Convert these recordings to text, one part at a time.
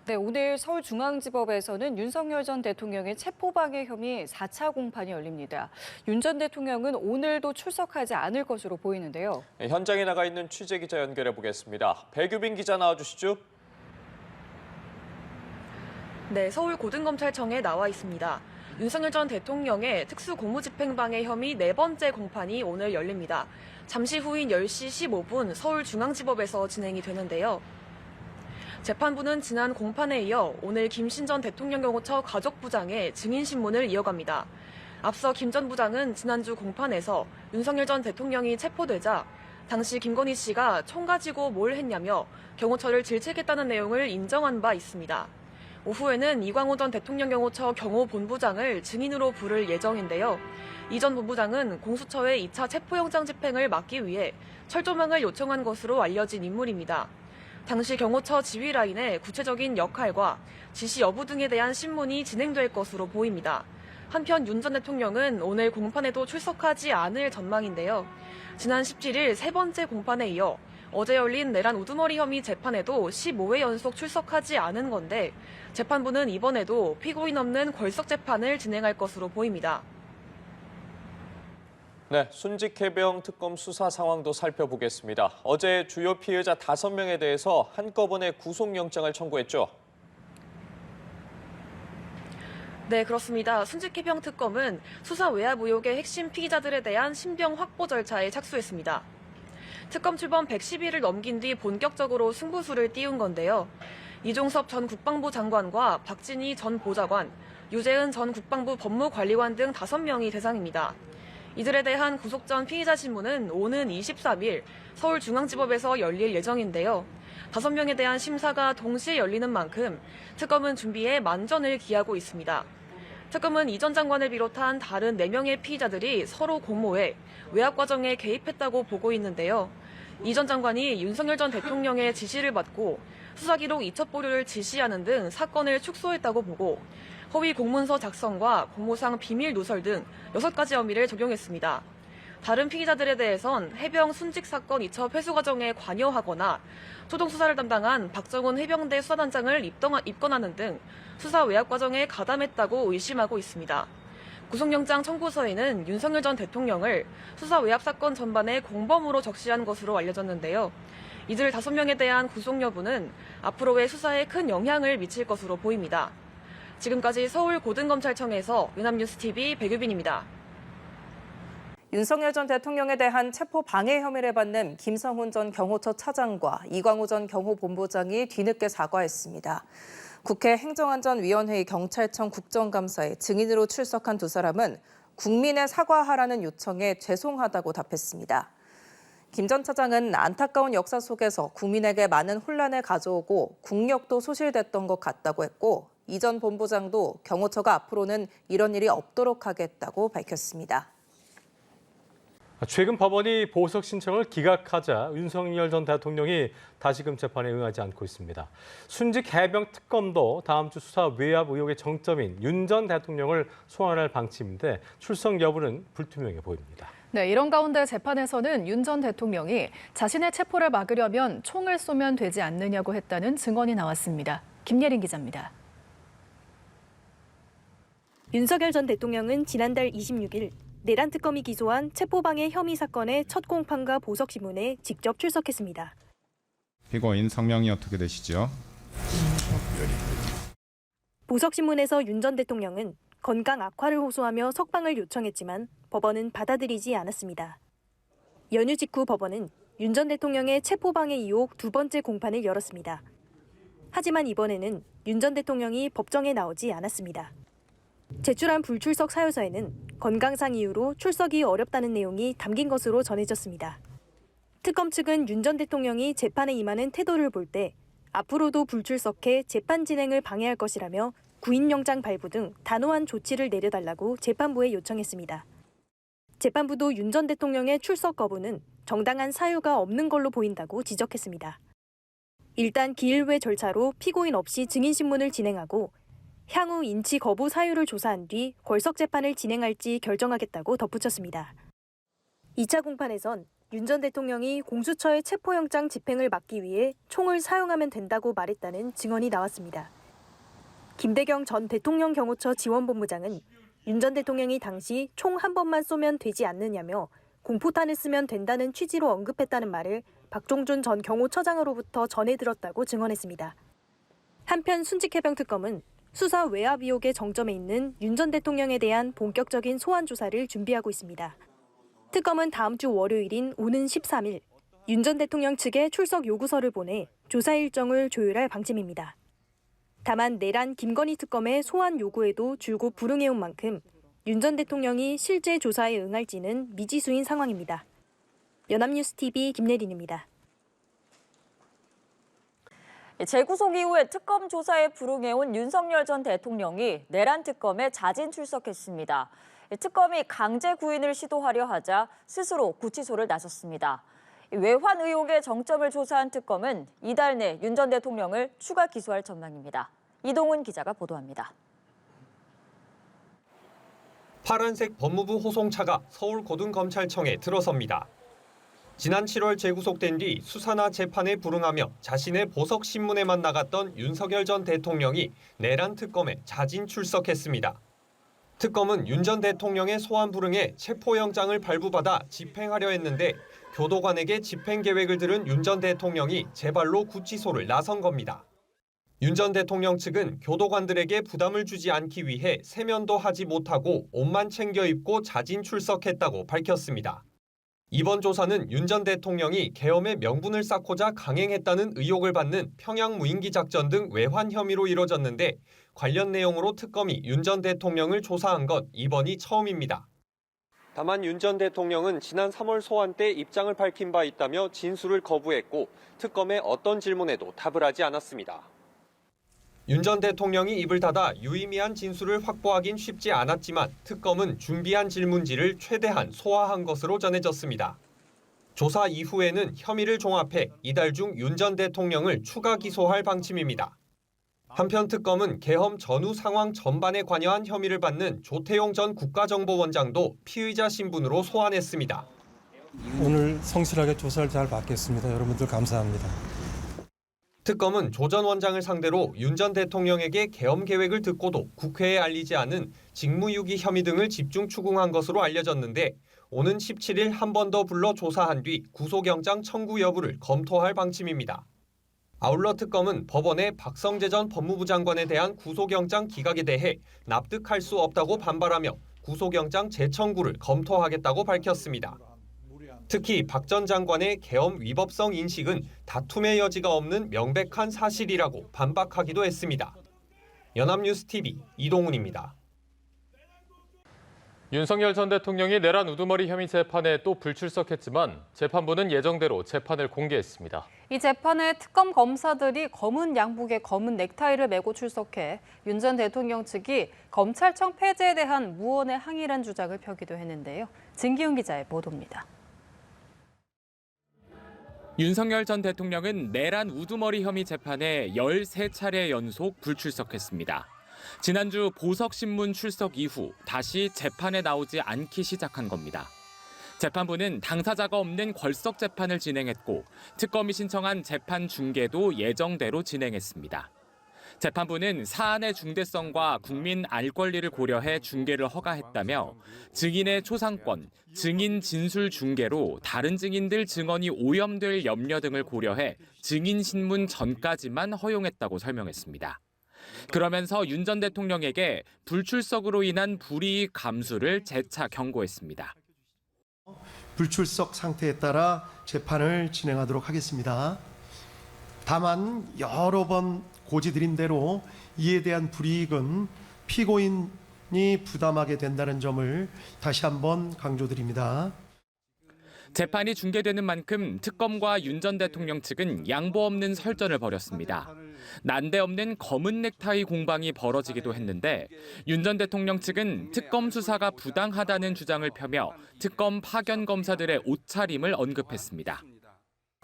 네, 오늘 서울중앙지법에서는 윤석열 전 대통령의 체포방해 혐의 4차 공판이 열립니다. 윤 전 대통령은 오늘도 출석하지 않을 것으로 보이는데요. 네, 현장에 나가 있는 취재기자 연결해 보겠습니다. 배규빈 기자 나와주시죠. 네, 서울고등검찰청에 나와 있습니다. 윤석열 전 대통령의 특수공무집행방해 혐의 4번째 공판이 오늘 열립니다. 잠시 후인 10시 15분 서울중앙지법에서 진행이 되는데요. 재판부는 지난 공판에 이어 오늘 김신 전 대통령 경호처 가족부장의 증인신문을 이어갑니다. 앞서 김 전 부장은 지난주 공판에서 윤석열 전 대통령이 체포되자 당시 김건희 씨가 총 가지고 뭘 했냐며 경호처를 질책했다는 내용을 인정한 바 있습니다. 오후에는 이광호 전 대통령 경호처 경호본부장을 증인으로 부를 예정인데요. 이 전 본부장은 공수처의 2차 체포영장 집행을 막기 위해 철조망을 요청한 것으로 알려진 인물입니다. 당시 경호처 지휘라인의 구체적인 역할과 지시 여부 등에 대한 신문이 진행될 것으로 보입니다. 한편 윤 전 대통령은 오늘 공판에도 출석하지 않을 전망인데요. 지난 17일 3번째 공판에 이어 어제 열린 내란 우두머리 혐의 재판에도 15회 연속 출석하지 않은 건데 재판부는 이번에도 피고인 없는 걸석 재판을 진행할 것으로 보입니다. 네, 순직해병 특검 수사 상황도 살펴보겠습니다. 어제 주요 피해자 5명에 대해서 한꺼번에 구속영장을 청구했죠. 네, 그렇습니다. 순직해병 특검은 수사 외압 의혹의 핵심 피의자들에 대한 신병 확보 절차에 착수했습니다. 특검 출범 110일을 넘긴 뒤 본격적으로 승부수를 띄운 건데요. 이종섭 전 국방부 장관과 박진희 전 보좌관, 유재은 전 국방부 법무관리관 등 5명이 대상입니다. 이들에 대한 구속 전 피의자 신문은 오는 23일 서울중앙지법에서 열릴 예정인데요. 5명에 대한 심사가 동시에 열리는 만큼 특검은 준비에 만전을 기하고 있습니다. 특검은 이 전 장관을 비롯한 다른 4명의 피의자들이 서로 공모해 외압 과정에 개입했다고 보고 있는데요. 이 전 장관이 윤석열 전 대통령의 지시를 받고 수사기록 이첩 보류를 지시하는 등 사건을 축소했다고 보고 허위 공문서 작성과 공모상 비밀 누설 등 6가지 혐의를 적용했습니다. 다른 피의자들에 대해선 해병 순직 사건 이첩 회수 과정에 관여하거나 초동 수사를 담당한 박정훈 해병대 수사단장을 입건하는 등 수사 외압 과정에 가담했다고 의심하고 있습니다. 구속영장 청구서에는 윤석열 전 대통령을 수사 외압 사건 전반의 공범으로 적시한 것으로 알려졌는데요. 이들 5명에 대한 구속 여부는 앞으로의 수사에 큰 영향을 미칠 것으로 보입니다. 지금까지 서울고등검찰청에서 연합뉴스TV 배규빈입니다. 윤석열 전 대통령에 대한 체포 방해 혐의를 받는 김성훈 전 경호처 차장과 이광호 전 경호본부장이 뒤늦게 사과했습니다. 국회 행정안전위원회의 경찰청 국정감사에 증인으로 출석한 두 사람은 국민에 사과하라는 요청에 죄송하다고 답했습니다. 김 전 차장은 안타까운 역사 속에서 국민에게 많은 혼란을 가져오고 국력도 소실됐던 것 같다고 했고 이 전 본부장도 경호처가 앞으로는 이런 일이 없도록 하겠다고 밝혔습니다. 최근 법원이 보석 신청을 기각하자 윤석열 전 대통령이 다시금 재판에 응하지 않고 있습니다. 순직 해병 특검도 다음 주 수사 외압 의혹의 정점인 윤 전 대통령을 소환할 방침인데 출석 여부는 불투명해 보입니다. 네, 이런 가운데 재판에서는 윤 전 대통령이 자신의 체포를 막으려면 총을 쏘면 되지 않느냐고 했다는 증언이 나왔습니다. 김예린 기자입니다. 윤석열 전 대통령은 지난달 26일 내란 특검이 기소한 체포방해 혐의 사건의 첫 공판과 보석신문에 직접 출석했습니다. 피고인 성명이 어떻게 되시죠? 보석신문에서 윤 전 대통령은 건강 악화를 호소하며 석방을 요청했지만 법원은 받아들이지 않았습니다. 연휴 직후 법원은 윤 전 대통령의 체포방해 의혹 2번째 공판을 열었습니다. 하지만 이번에는 윤 전 대통령이 법정에 나오지 않았습니다. 제출한 불출석 사유서에는 건강상 이유로 출석이 어렵다는 내용이 담긴 것으로 전해졌습니다. 특검 측은 윤 전 대통령이 재판에 임하는 태도를 볼 때 앞으로도 불출석해 재판 진행을 방해할 것이라며 구인영장 발부 등 단호한 조치를 내려달라고 재판부에 요청했습니다. 재판부도 윤 전 대통령의 출석 거부는 정당한 사유가 없는 걸로 보인다고 지적했습니다. 일단 기일회 절차로 피고인 없이 증인신문을 진행하고 향후 인치 거부 사유를 조사한 뒤 걸석 재판을 진행할지 결정하겠다고 덧붙였습니다. 2차 공판에선 윤 전 대통령이 공수처의 체포영장 집행을 막기 위해 총을 사용하면 된다고 말했다는 증언이 나왔습니다. 김대경 전 대통령 경호처 지원본부장은 윤 전 대통령이 당시 총 한 번만 쏘면 되지 않느냐며 공포탄을 쓰면 된다는 취지로 언급했다는 말을 박종준 전 경호처장으로부터 전해 들었다고 증언했습니다. 한편 순직해병특검은 수사 외압 의혹의 정점에 있는 윤 전 대통령에 대한 본격적인 소환 조사를 준비하고 있습니다. 특검은 다음 주 월요일인 오는 13일 윤 전 대통령 측에 출석 요구서를 보내 조사 일정을 조율할 방침입니다. 다만 내란 김건희 특검의 소환 요구에도 줄곧 불응해온 만큼 윤 전 대통령이 실제 조사에 응할지는 미지수인 상황입니다. 연합뉴스TV 김예린입니다. 재구속 이후에 특검 조사에 불응해온 윤석열 전 대통령이 내란 특검에 자진 출석했습니다. 특검이 강제 구인을 시도하려 하자 스스로 구치소를 나섰습니다. 외환 의혹의 정점을 조사한 특검은 이달 내 윤 전 대통령을 추가 기소할 전망입니다. 이동훈 기자가 보도합니다. 파란색 법무부 호송차가 서울고등검찰청에 들어섭니다. 지난 7월 재구속된 뒤 수사나 재판에 불응하며 자신의 보석 신문에만 나갔던 윤석열 전 대통령이 내란 특검에 자진 출석했습니다. 특검은 윤 전 대통령의 소환 불응에 체포영장을 발부받아 집행하려 했는데 교도관에게 집행 계획을 들은 윤 전 대통령이 재발로 구치소를 나선 겁니다. 윤 전 대통령 측은 교도관들에게 부담을 주지 않기 위해 세면도 하지 못하고 옷만 챙겨 입고 자진 출석했다고 밝혔습니다. 이번 조사는 윤 전 대통령이 계엄의 명분을 쌓고자 강행했다는 의혹을 받는 평양 무인기 작전 등 외환 혐의로 이뤄졌는데 관련 내용으로 특검이 윤 전 대통령을 조사한 건 이번이 처음입니다. 다만 윤 전 대통령은 지난 3월 소환 때 입장을 밝힌 바 있다며 진술을 거부했고 특검의 어떤 질문에도 답을 하지 않았습니다. 윤 전 대통령이 입을 닫아 유의미한 진술을 확보하긴 쉽지 않았지만 특검은 준비한 질문지를 최대한 소화한 것으로 전해졌습니다. 조사 이후에는 혐의를 종합해 이달 중 윤 전 대통령을 추가 기소할 방침입니다. 한편 특검은 계엄 전후 상황 전반에 관여한 혐의를 받는 조태용 전 국가정보원장도 피의자 신분으로 소환했습니다. 오늘 성실하게 조사를 잘 받겠습니다. 여러분들 감사합니다. 특검은 조 전 원장을 상대로 윤 전 대통령에게 계엄 계획을 듣고도 국회에 알리지 않은 직무유기 혐의 등을 집중 추궁한 것으로 알려졌는데 오는 17일 한 번 더 불러 조사한 뒤 구속영장 청구 여부를 검토할 방침입니다. 아울러 특검은 법원의 박성재 전 법무부 장관에 대한 구속영장 기각에 대해 납득할 수 없다고 반발하며 구속영장 재청구를 검토하겠다고 밝혔습니다. 특히 박 전 장관의 계엄 위법성 인식은 다툼의 여지가 없는 명백한 사실이라고 반박하기도 했습니다. 연합뉴스TV 이동훈입니다. 윤석열 전 대통령이 내란 우두머리 혐의 재판에 또 불출석했지만 재판부는 예정대로 재판을 공개했습니다. 이 재판에 특검 검사들이 검은 양복에 검은 넥타이를 메고 출석해 윤 전 대통령 측이 검찰청 폐지에 대한 무언의 항의란 주장을 펴기도 했는데요. 진기훈 기자의 보도입니다. 윤석열 전 대통령은 내란 우두머리 혐의 재판에 13차례 연속 불출석했습니다. 지난주 보석신문 출석 이후 다시 재판에 나오지 않기 시작한 겁니다. 재판부는 당사자가 없는 걸석 재판을 진행했고 특검이 신청한 재판 중계도 예정대로 진행했습니다. 재판부는 사안의 중대성과 국민 알 권리를 고려해 중계를 허가했다며 증인의 초상권, 증인 진술 중계로 다른 증인들 증언이 오염될 염려 등을 고려해 증인 신문 전까지만 허용했다고 설명했습니다. 그러면서 윤 전 대통령에게 불출석으로 인한 불이익 감수를 재차 경고했습니다. 불출석 상태에 따라 재판을 진행하도록 하겠습니다. 다만 여러 번 고지드린 대로 이에 대한 불이익은 피고인이 부담하게 된다는 점을 다시 한번 강조드립니다. 재판이 중계되는 만큼 특검과 윤 전 대통령 측은 양보 없는 설전을 벌였습니다. 난데없는 검은 넥타이 공방이 벌어지기도 했는데 윤 전 대통령 측은 특검 수사가 부당하다는 주장을 펴며 특검 파견 검사들의 옷차림을 언급했습니다.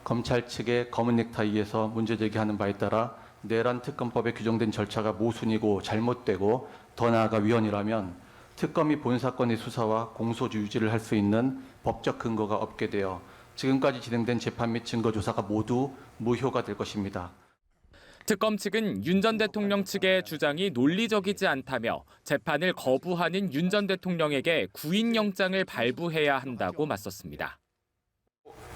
검찰 측의 검은 넥타이에서 문제 제기하는 바에 따라 내란 특검법에 규정된 절차가 모순이고 잘못되고 더 나아가 위헌이라면 특검이 본 사건의 수사와 공소주 유지를 할 수 있는 법적 근거가 없게 되어 지금까지 진행된 재판 및 증거 조사가 모두 무효가 될 것입니다. 특검 측은 윤 전 대통령 측의 주장이 논리적이지 않다며 재판을 거부하는 윤 전 대통령에게 구인영장을 발부해야 한다고 맞섰습니다.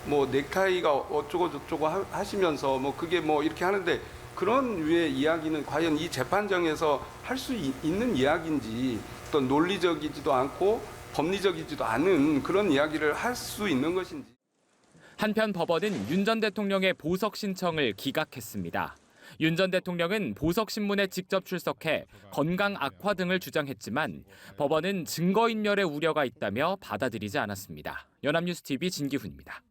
뭐 넥타이가 어쩌고 저쩌고 하시면서 뭐 그게 뭐 이렇게 하는데 그런 류의 이야기는 과연 이 재판정에서 할 수 있는 이야기인지 어떤 논리적이지도 않고 법리적이지도 않은 그런 이야기를 할 수 있는 것인지. 한편 법원은 윤 전 대통령의 보석 신청을 기각했습니다. 윤 전 대통령은 보석 신문에 직접 출석해 건강 악화 등을 주장했지만 법원은 증거인멸의 우려가 있다며 받아들이지 않았습니다. 연합뉴스 TV 진기훈입니다.